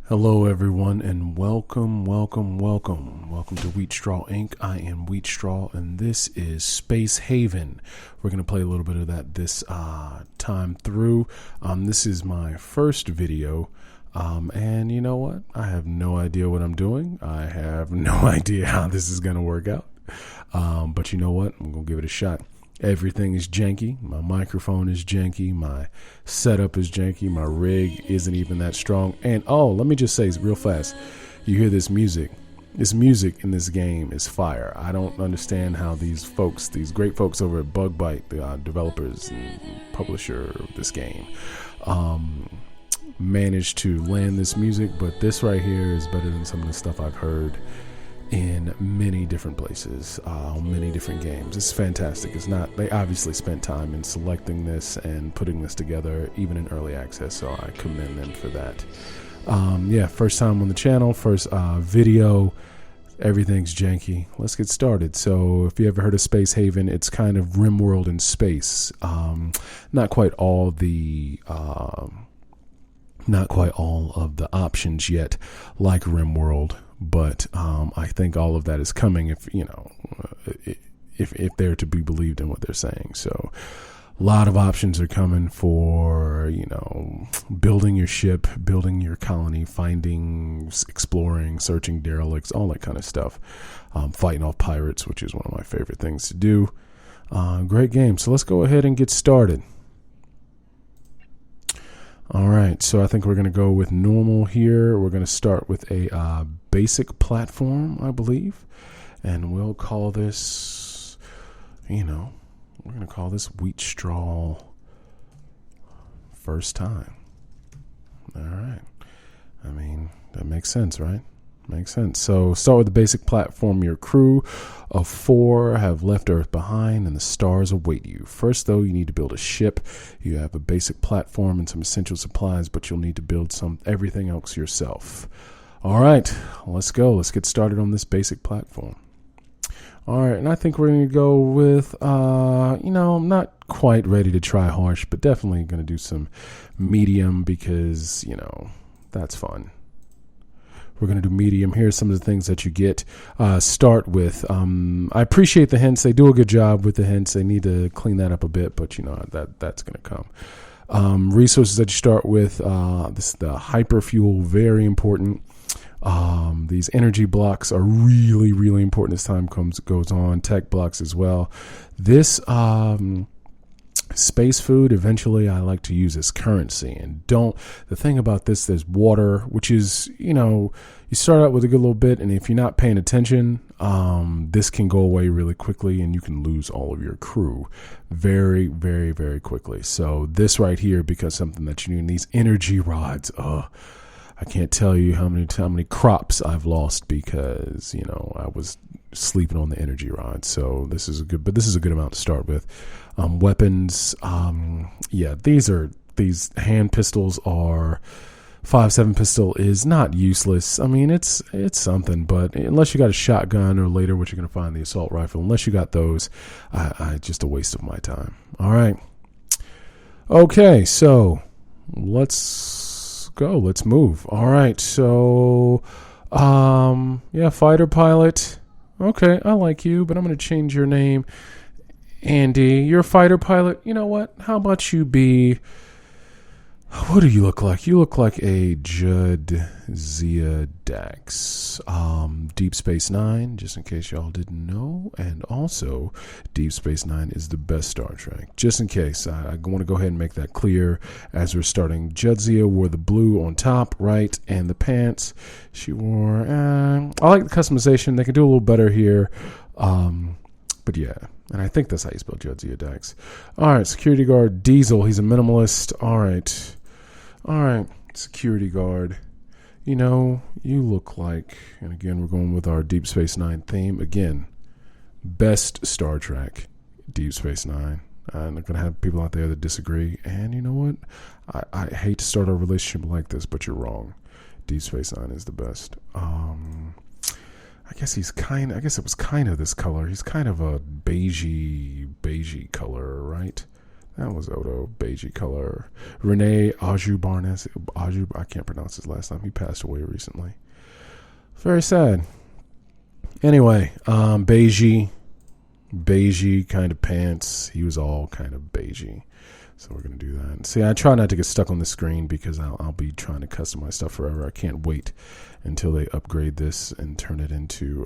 Hello, everyone, and welcome to Wheat Straw Inc. I am Wheat Straw, and this is Space Haven. We're going to play a little bit of that this time through. This is my first video, and you know what? I have no idea what I'm doing. I have no idea how this is going to work out, but you know what? I'm going to give it a shot. Everything is janky. My microphone is janky. My setup is janky. My rig isn't even that strong. And oh, let me just say real fast, you hear this music. This music in this game is fire. I don't understand how these great folks over at Bugbyte, the developers and publisher of this game, managed to land this music. But this right here is better than some of the stuff I've heard in many different places, many different games. It's fantastic. They obviously spent time in selecting this and putting this together, even in early access, so I commend them for that. First time on the channel, first video, everything's janky. Let's get started. So if you ever heard of Space Haven, it's kind of RimWorld in space. Not quite all of the options yet, like RimWorld. But I think all of that is coming if they're to be believed in what they're saying. So a lot of options are coming for, building your ship, building your colony, finding, exploring, searching derelicts, all that kind of stuff. Fighting off pirates, which is one of my favorite things to do. Great game. So let's go ahead and get started. All right, so I think we're going to go with normal here. We're going to start with a basic platform, I believe, and we'll call this, we're going to call this Wheat Straw First Time. All right. I mean, that makes sense, right? Makes sense. So start with the basic platform. Your crew of 4 have left Earth behind and the stars await you. First, though, you need to build a ship. You have a basic platform and some essential supplies, but you'll need to build everything else yourself. All right, let's go. Let's get started on this basic platform. All right, and I think we're going to go with, I'm not quite ready to try harsh, but definitely going to do some medium because, that's fun. We're going to do medium. Here's some of the things that you get. Start with, I appreciate the hints. They do a good job with the hints. They need to clean that up a bit, but that's going to come. Resources that you start with, the hyperfuel, very important. These energy blocks are really, really important as time goes on. Tech blocks as well. This space food, eventually I like to use as currency. And the thing about this, there's water, which is, you start out with a good little bit, and if you're not paying attention, this can go away really quickly and you can lose all of your crew very, very, very quickly. So this right here becomes something that you need. These energy rods, I can't tell you how many crops I've lost because, I was sleeping on the energy rods. So this is a good amount to start with. Weapons, these hand pistols are 5.7 pistol is not useless. I mean, it's something, but unless you got a shotgun or later, what you're going to find the assault rifle, unless you got those, I just a waste of my time. All right. Okay. So let's go. Let's move. All right. So, fighter pilot. Okay. I like you, but I'm going to change your name. Andy, you're a fighter pilot. You know what? How about you be... What do you look like? You look like a Jadzia Dax. Deep Space Nine, just in case y'all didn't know. And also, Deep Space Nine is the best Star Trek. Just in case, I want to go ahead and make that clear as we're starting. Jadzia wore the blue on top, right, and the pants she wore. I like the customization. They can do a little better here. But yeah, and I think that's how you spell Jadzia Dax. All right, security guard Diesel. He's a minimalist. All right, security guard. You look like, and again, we're going with our Deep Space Nine theme. Again, best Star Trek, Deep Space Nine. I'm not going to have people out there that disagree. And you know what? I hate to start a relationship like this, but you're wrong. Deep Space Nine is the best. I guess it was kind of this color. He's kind of a beigey color, right? That was Odo. Beige color. Rene Ajubarnes. I can't pronounce his last name. He passed away recently. Very sad. Anyway, beige kind of pants. He was all kind of beigey. So we're going to do that. See, I try not to get stuck on the screen because I'll be trying to customize stuff forever. I can't wait until they upgrade this and turn it into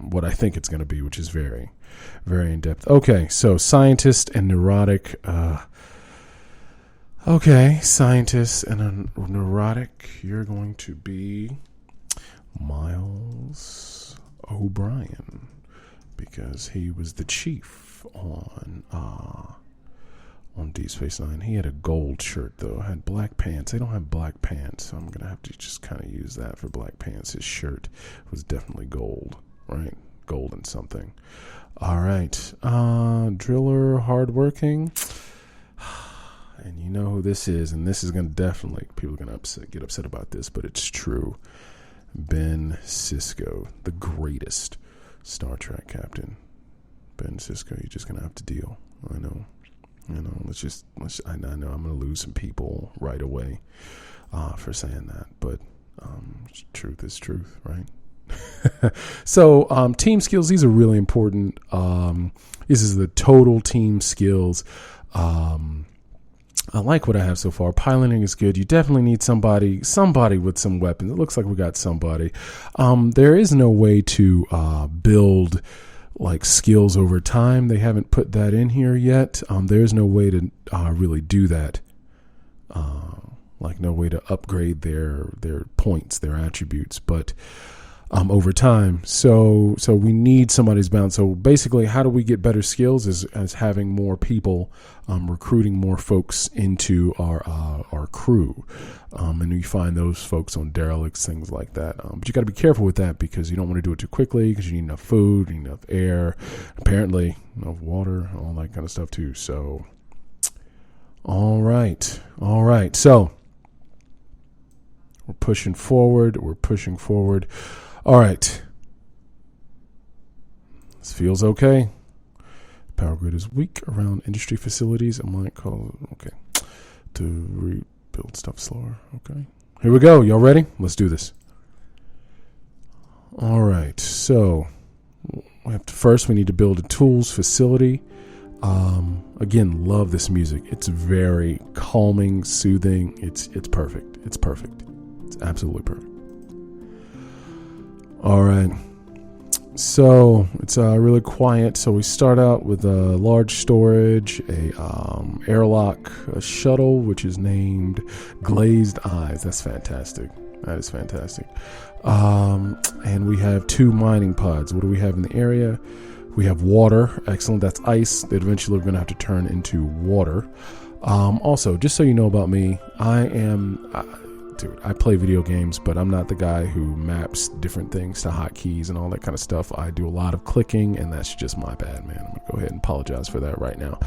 what I think it's going to be, which is very, very in-depth. Okay, so scientist and neurotic. Okay, scientist and a neurotic. You're going to be Miles O'Brien because he was the chief on Deep Space Nine. He had a gold shirt though. Had black pants. They don't have black pants, so I'm gonna have to just kind of use that for black pants. His shirt was definitely gold, right? Gold and something. All right, driller, hardworking, and you know who this is, and this is gonna definitely people are gonna get upset about this, but it's true. Ben Sisko, the greatest Star Trek captain. Ben Sisko, you're just gonna have to deal. I know. I know I'm going to lose some people right away for saying that, but truth is truth, right? So team skills, these are really important. This is the total team skills. I like what I have so far. Piloting is good. You definitely need somebody with some weapons. It looks like we got somebody. There is no way to build like skills over time. They haven't put that in here yet. There's no way to really do that. Like no way to upgrade their points, their attributes, but over time. So we need somebody's bound. So basically, how do we get better skills? As having more people, recruiting more folks into our crew, and you find those folks on derelicts, things like that. But you got to be careful with that because you don't want to do it too quickly because you need enough food, you need enough air, apparently enough water, all that kind of stuff too. So, all right. So we're pushing forward. All right. This feels okay. Power grid is weak around industry facilities. I might call it, okay, to rebuild stuff slower. Okay. Here we go. Y'all ready? Let's do this. All right. So we need to build a tools facility. Again, love this music. It's very calming, soothing. It's perfect. It's absolutely perfect. All right. So it's really quiet. So we start out with a large storage, a airlock, a shuttle, which is named Glazed Eyes. That's fantastic. That is fantastic. And we have 2 mining pods. What do we have in the area? We have water. Excellent. That's ice that eventually we're going to have to turn into water. Also, just so you know about me, I play video games, but I'm not the guy who maps different things to hotkeys and all that kind of stuff. I do a lot of clicking, and that's just my bad, man. I'm going to go ahead and apologize for that right now.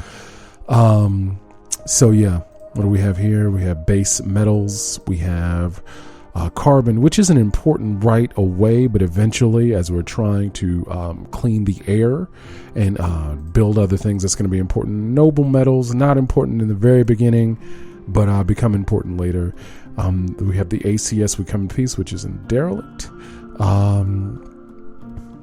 So, yeah, what do we have here? We have base metals. We have carbon, which isn't important right away, but eventually, as we're trying to clean the air and build other things, that's going to be important. Noble metals, not important in the very beginning, but become important later. We have the ACS, we come in peace, which is in derelict.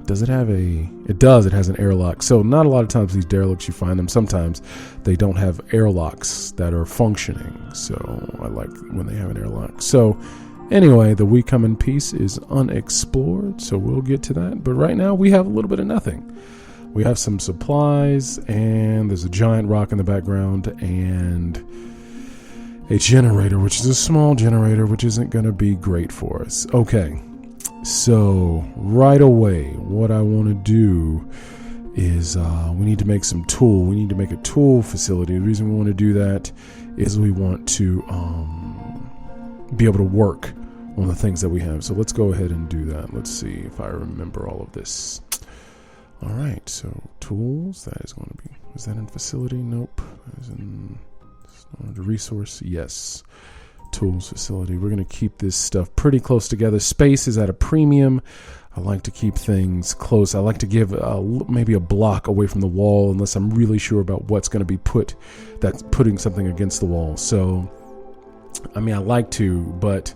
Does it have it does, it has an airlock. So not a lot of times these derelicts, you find them, sometimes they don't have airlocks that are functioning. So I like when they have an airlock. So anyway, the we come in peace is unexplored. So we'll get to that. But right now we have a little bit of nothing. We have some supplies and there's a giant rock in the background and a generator, which is a small generator, which isn't going to be great for us. Okay, so right away, what I want to do is we need to make some tool. We need to make a tool facility. The reason we want to do that is we want to be able to work on the things that we have. So let's go ahead and do that. Let's see if I remember all of this. All right, so tools, that is going to be, is that in facility? Nope. That is in the resource, yes. Tools facility. We're going to keep this stuff pretty close together. Space is at a premium. I like to keep things close. I like to give maybe a block away from the wall unless I'm really sure about what's going to be that's putting something against the wall. So, I mean, I like to, but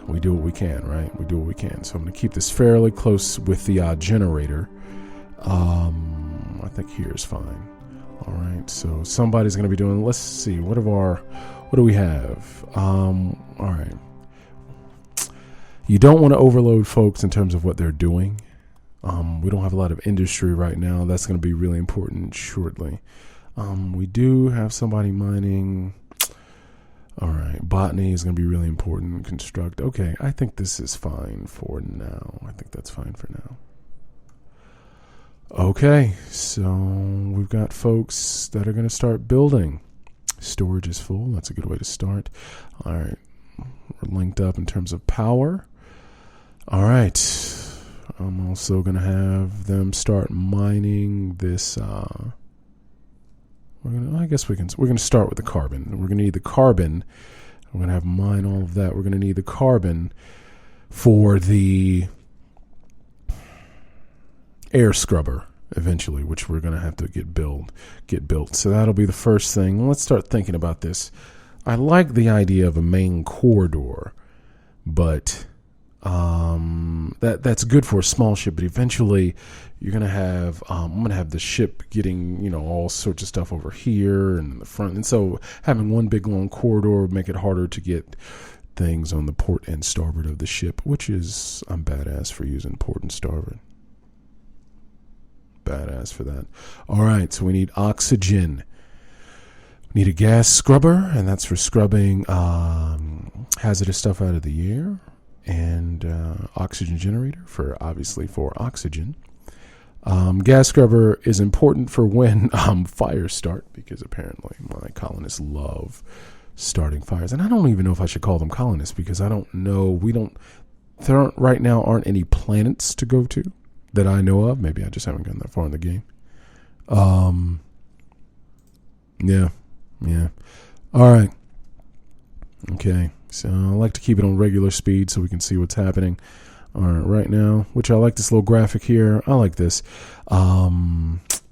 we do what we can, right? We do what we can. So I'm going to keep this fairly close with the generator. I think here is fine. All right, so somebody's going to be doing, let's see, what do we have? All right. You don't want to overload folks in terms of what they're doing. We don't have a lot of industry right now. That's going to be really important shortly. We do have somebody mining. All right, botany is going to be really important. Construct. Okay, I think this is fine for now. I think that's fine for now. Okay, so we've got folks that are going to start building. Storage is full. That's a good way to start. All right, we're linked up in terms of power. All right, I'm also going to have them start mining this. We're going to start with the carbon. We're going to need the carbon. We're going to have mine all of that. We're going to need the carbon for the air scrubber eventually, which we're going to have to get built. So that'll be the first thing. Let's start thinking about this. I like the idea of a main corridor, but that's good for a small ship. But eventually, you're going to have I'm going to have the ship getting all sorts of stuff over here and in the front, and so having one big long corridor would make it harder to get things on the port and starboard of the ship, which is I'm badass for using port and starboard. Badass for that. All right, so we need oxygen. We need a gas scrubber, and that's for scrubbing hazardous stuff out of the air, and oxygen generator for oxygen. Gas scrubber is important for when fires start, because apparently my colonists love starting fires, and I don't even know if I should call them colonists, because I don't know. There aren't any planets to go to that I know of. Maybe I just haven't gotten that far in the game. Yeah. All right. Okay. So I like to keep it on regular speed so we can see what's happening. All right. Right now, which I like this little graphic here. I like this.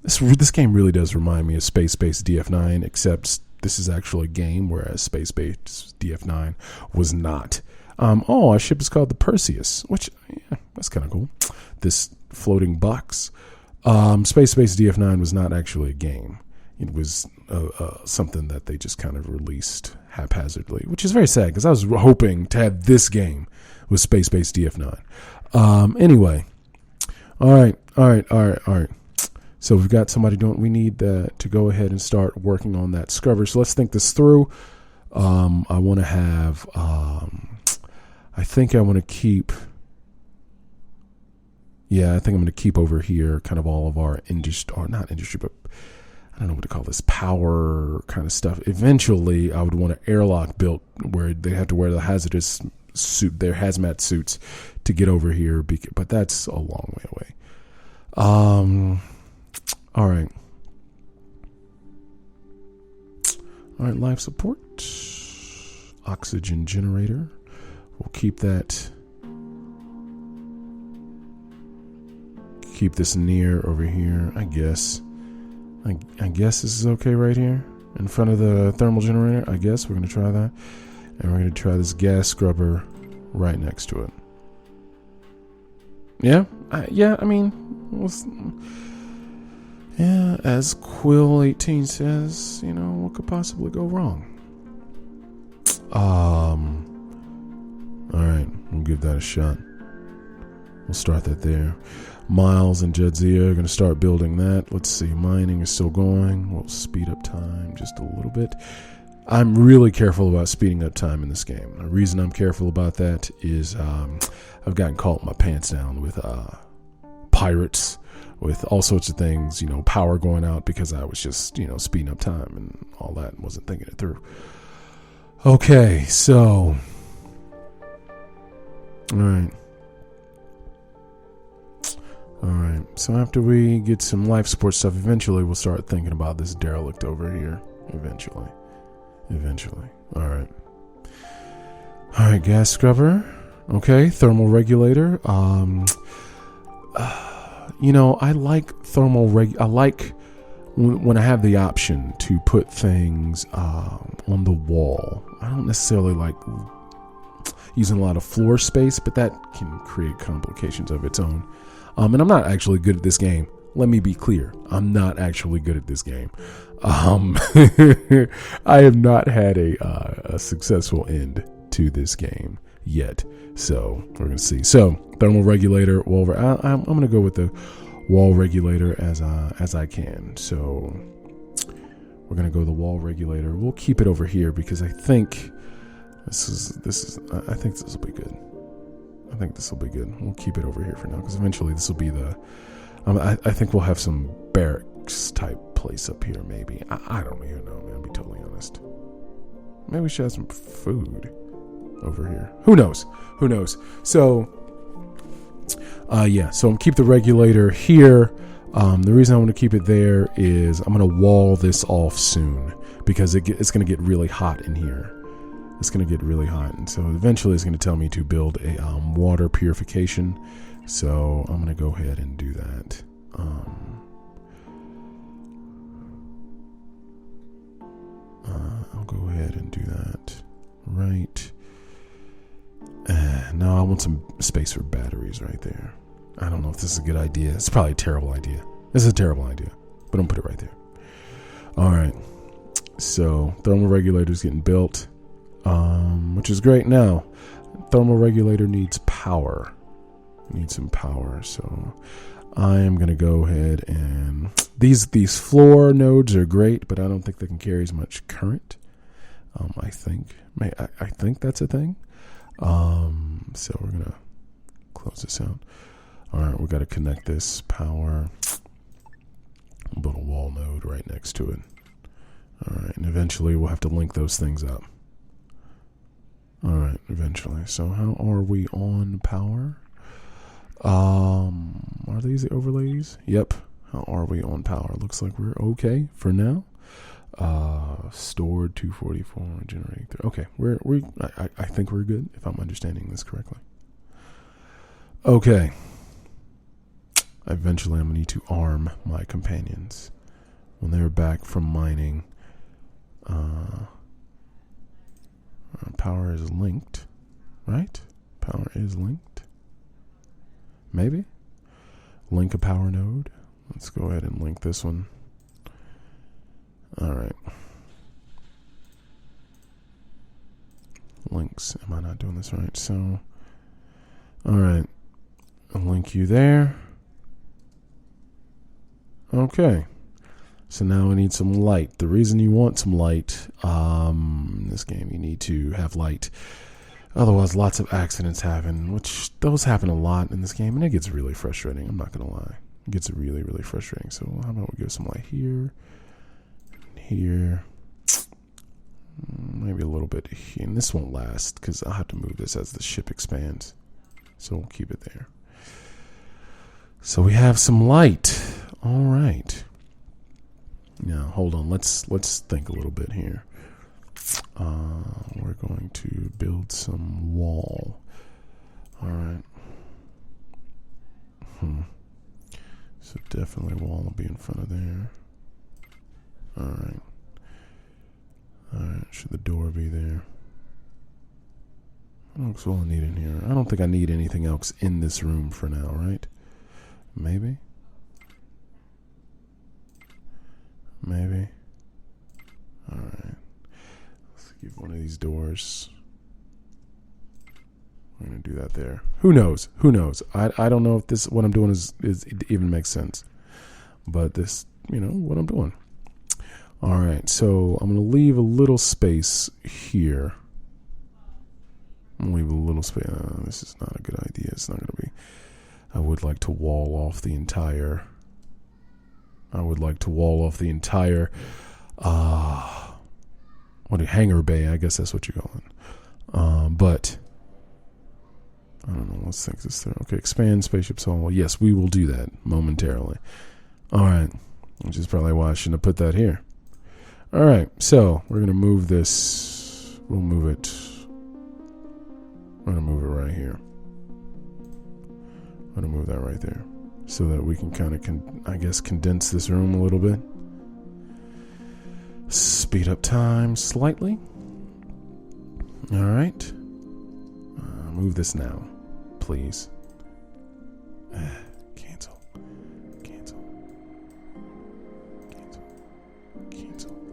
This game really does remind me of Space-Based DF9, except this is actually a game, whereas Space-Based DF9 was not. Our ship is called the Perseus, which that's kind of cool. This floating box. Space-Based DF9 was not actually a game. It was something that they just kind of released haphazardly, which is very sad because I was hoping to have this game with Space-Based DF9. Anyway, all right. So we've got somebody we need to go ahead and start working on that scrubber. So let's think this through. I want to have, I think I'm going to keep over here kind of all of our not industry, but I don't know what to call this, power kind of stuff. Eventually, I would want an airlock built where they have to wear the hazmat suits to get over here, but that's a long way away. All right, life support, oxygen generator. We'll keep that. Keep this near over here, I guess. I guess this is okay right here in front of the thermal generator. I guess we're going to try that. And we're going to try this gas scrubber right next to it. Yeah? As Quill18 says, what could possibly go wrong? Alright, we'll give that a shot. We'll start that there. Miles and Jadzia are going to start building that. Let's see, mining is still going. We'll speed up time just a little bit. I'm really careful about speeding up time in this game. The reason I'm careful about that is I've gotten caught in my pants down with pirates, with all sorts of things, power going out because I was just, speeding up time and all that and wasn't thinking it through. Okay, so, all right, so after we get some life support stuff, eventually we'll start thinking about this derelict over here. Eventually. All right, gas scrubber. Okay, thermal regulator. I like I like when I have the option to put things on the wall. I don't necessarily like using a lot of floor space, but that can create complications of its own. And I'm not actually good at this game. Let me be clear. I'm not actually good at this game. I have not had a successful end to this game yet. So we're going to see. So thermal regulator. I'm going to go with the wall regulator as I can. So we're going to go the wall regulator. We'll keep it over here because I think this is. I think this will be good. I think this will be good. We'll keep it over here for now because eventually this will be the. I think we'll have some barracks type place up here. Maybe I don't even know, man. I'll be totally honest. Maybe we should have some food over here. Who knows? So, so I'm keep the regulator here. The reason I want to keep it there is I'm going to wall this off soon because it's going to get really hot in here. It's going to get really hot, and so eventually it's going to tell me to build a water purification. So I'm going to go ahead and do that. I'll go ahead and do that. Right. No, I want some space for batteries right there. I don't know if this is a good idea. It's probably a terrible idea. This is a terrible idea, but I'm going to put it right there. All right. So thermal regulator is getting built, which is great. Now, thermal regulator needs power. Need some power. So I am going to go ahead and these floor nodes are great, but I don't think they can carry as much current. I think that's a thing. So we're going to close this out. All right, we got to connect this power. We'll build a wall node right next to it. All right, and eventually we'll have to link those things up. All right, eventually. So how are we on power? Are these the overlays? Yep. How are we on power? Looks like we're okay for now. Stored 244, generating 3. Okay, I think we're good if I'm understanding this correctly. Okay. Eventually I'm gonna need to arm my companions when they're back from mining. Power is linked, right? Power is linked. Maybe? Link a power node. Let's go ahead and link this one. All right. Links. Am I not doing this right? So, all right. I'll link you there. Okay. So now we need some light. The reason you want some light, in this game, you need to have light. Otherwise, lots of accidents happen, which those happen a lot in this game, and it gets really frustrating. I'm not going to lie. It gets really, really frustrating. So how about we give some light here, here, maybe a little bit here. And this won't last because I'll have to move this as the ship expands. So we'll keep it there. So we have some light. All right. Now, hold on. Let's think a little bit here. We're going to build some wall. All right. So definitely wall will be in front of there. All right. All right. Should the door be there? That's all I need in here. I don't think I need anything else in this room for now, right? Maybe. Maybe. All right. Let's give one of these doors. I'm going to do that there. Who knows? Who knows? I don't know if this, what I'm doing is it even makes sense. But this, what I'm doing. All right. So I'm going to leave a little space here. I'm going to leave a little space. This is not a good idea. It's not going to be. I would like to wall off the entire. Hangar bay? I guess that's what you're calling. But I don't know. Let's think this through. Okay, expand spaceship's hall. Yes, we will do that momentarily. All right, which is probably why I shouldn't have put that here. All right, so we're gonna move this. We'll move it I'm going to move it right here. I'm going to move that right there so that we can kind of, I guess, condense this room a little bit. Speed up time slightly. All right. Move this now, please. Cancel.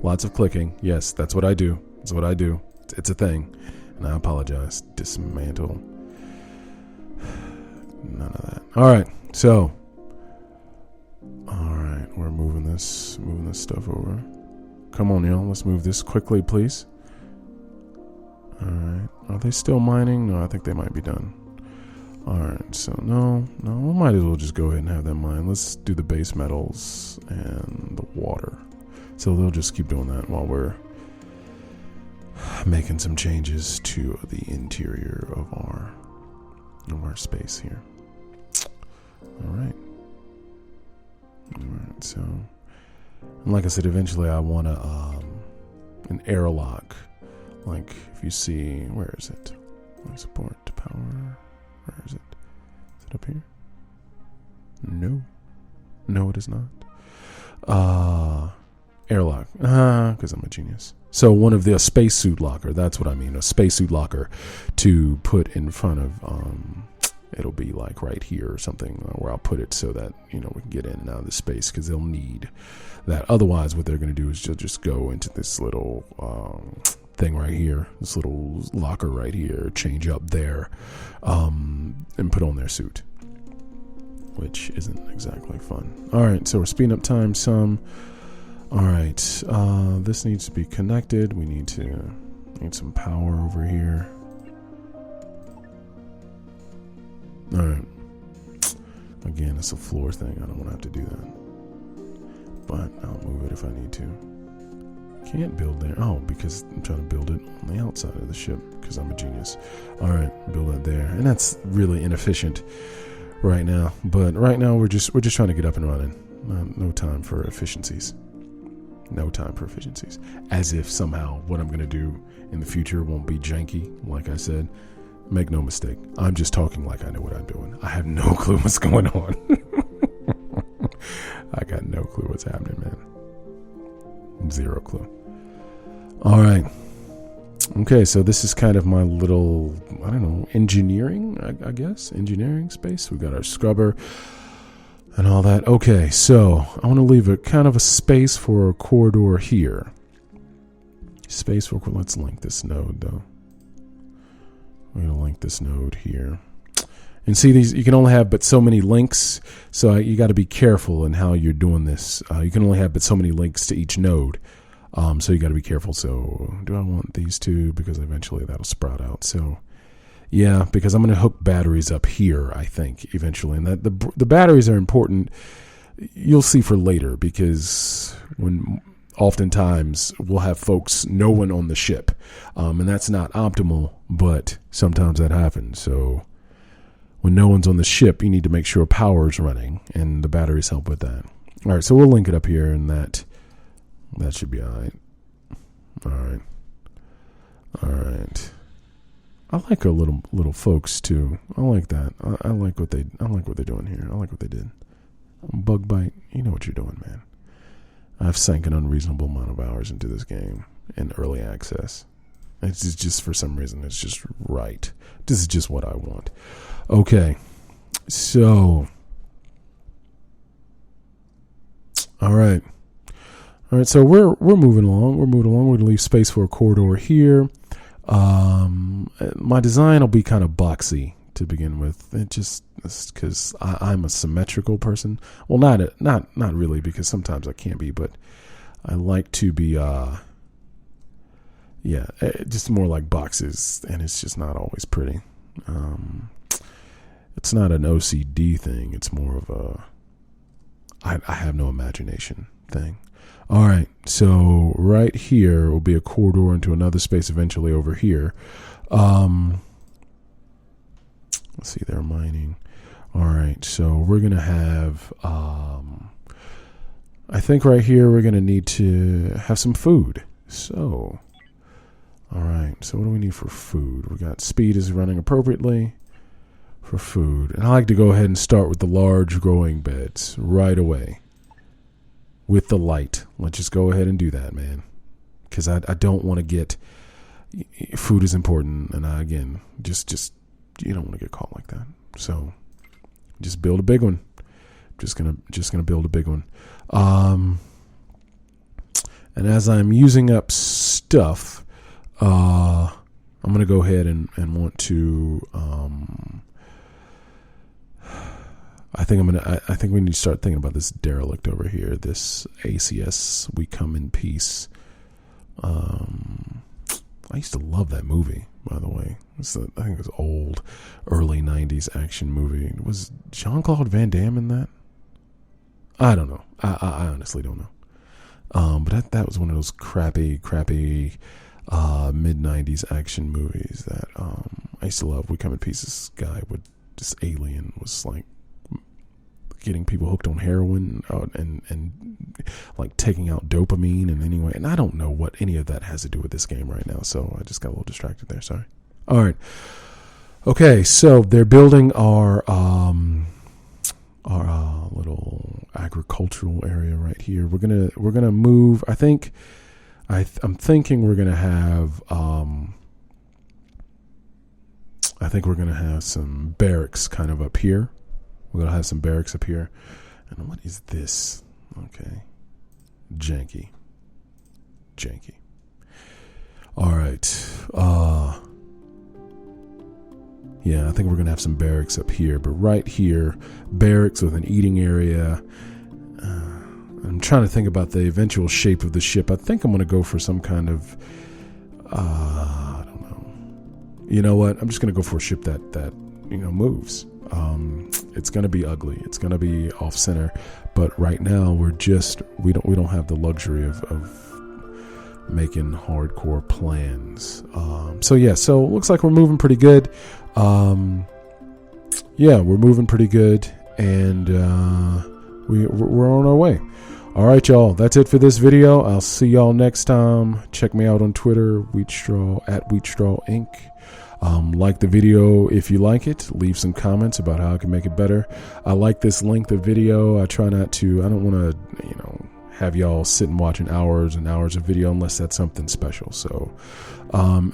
Lots of clicking. Yes, that's what I do. It's a thing. And I apologize. Dismantle. None of that. All right. So. All right. We're moving this stuff over. Come on, y'all. Let's move this quickly, please. All right. Are they still mining? No, I think they might be done. All right. So, no, we might as well just go ahead and have them mine. Let's do the base metals and the water. So they'll just keep doing that while we're making some changes to the interior of our space here. All right. So, and like I said, eventually I want an airlock. Like if you see, where is it? Support to power. Where is it? Is it up here? No, it is not. Airlock. Because I'm a genius. So one of the spacesuit locker. That's what I mean. A spacesuit locker to put in front of. It'll be like right here or something where I'll put it so that we can get in and out of the space because they'll need that. Otherwise, what they're going to do is just go into this little thing right here, this little locker right here, change up there, and put on their suit, which isn't exactly fun. All right, so we're speeding up time some. All right, this needs to be connected. We need some power over here. All right. Again, it's a floor thing. I don't want to have to do that, but I'll move it if I need to. Can't build there. Oh, because I'm trying to build it on the outside of the ship because I'm a genius. All right, build that there, and that's really inefficient right now. But right now we're just trying to get up and running. No time for efficiencies. As if somehow what I'm going to do in the future won't be janky. Like I said, make no mistake. I'm just talking like I know what I'm doing. I have no clue what's going on. I got no clue what's happening, man. Zero clue. All right. Okay, so this is kind of my little, I don't know, engineering, I guess. Engineering space. We got our scrubber and all that. Okay, so I want to leave a kind of a space for a corridor here. Let's link this node, though. We're going to link this node here. And see, these you can only have but so many links, so you got to be careful in how you're doing this. You can only have but so many links to each node, so you got to be careful. So do I want these two? Because eventually that'll sprout out. So yeah, because I'm going to hook batteries up here, I think, eventually. And that the batteries are important, you'll see, for later, because oftentimes we'll have no one on the ship, and that's not optimal, but sometimes that happens. So when no one's on the ship, you need to make sure power's running, and the batteries help with that. All right, so we'll link it up here, and that should be all right. All right. I like our little folks too. I like that. I like what they're doing here. I like what they did. Bugbyte, you know what you're doing, man. I've sank an unreasonable amount of hours into this game in early access. It's just for some reason, it's just right. This is just what I want. Okay, so, all right. So we're moving along. We're going to leave space for a corridor here. My design will be kind of boxy to begin with. It's because I'm a symmetrical person. Well, not really, because sometimes I can be, but I like to be, just more like boxes, and it's just not always pretty. It's not an OCD thing. It's more of I have no imagination thing. All right, so right here will be a corridor into another space eventually over here. Let's see, they're mining. All right, so we're going to have, I think right here we're going to need to have some food. So All right, so what do we need for food? We got speed is running appropriately for food. And I like to go ahead and start with the large growing beds right away with the light. Let's just go ahead and do that, man. Because I don't want to get, food is important. And I, again, just you don't want to get caught like that. So just build a big one. Just gonna build a big one. And as I'm using up stuff, I'm gonna go ahead and want to. I think we need to start thinking about this derelict over here. This ACS, We Come in Peace. I used to love that movie, by the way. I think it was old, early 90s action movie. Was Jean-Claude Van Damme in that? I don't know. I honestly don't know. But that was one of those crappy mid-90s action movies that I used to love. We Come in Peace. This guy this alien was like getting people hooked on heroin and like taking out dopamine and anyway. And I don't know what any of that has to do with this game right now. So I just got a little distracted there. Sorry. All right. Okay. So they're building our little agricultural area right here. We're gonna move. I'm thinking we're gonna have. I think we're gonna have some barracks kind of up here. We're gonna have some barracks up here. And what is this? Okay, janky. All right. Yeah, I think we're going to have some barracks up here. But right here, barracks with an eating area. I'm trying to think about the eventual shape of the ship. I think I'm going to go for some kind of... I don't know. You know what? I'm just going to go for a ship that moves. It's going to be ugly. It's going to be off-center. But right now, we don't have the luxury of making hardcore plans. So it looks like we're moving pretty good. We're moving pretty good, and we're on our way. All right, y'all. That's it for this video. I'll see y'all next time. Check me out on Twitter, Wheatstraw @Wheatstraw Inc. Like the video if you like it. Leave some comments about how I can make it better. I like this length of video. I don't want to, have y'all sitting watching hours and hours of video unless that's something special. So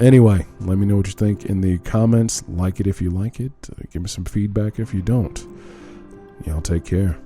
anyway, let me know what you think in the comments. Like it if you like it. Give me some feedback if you don't. Y'all take care.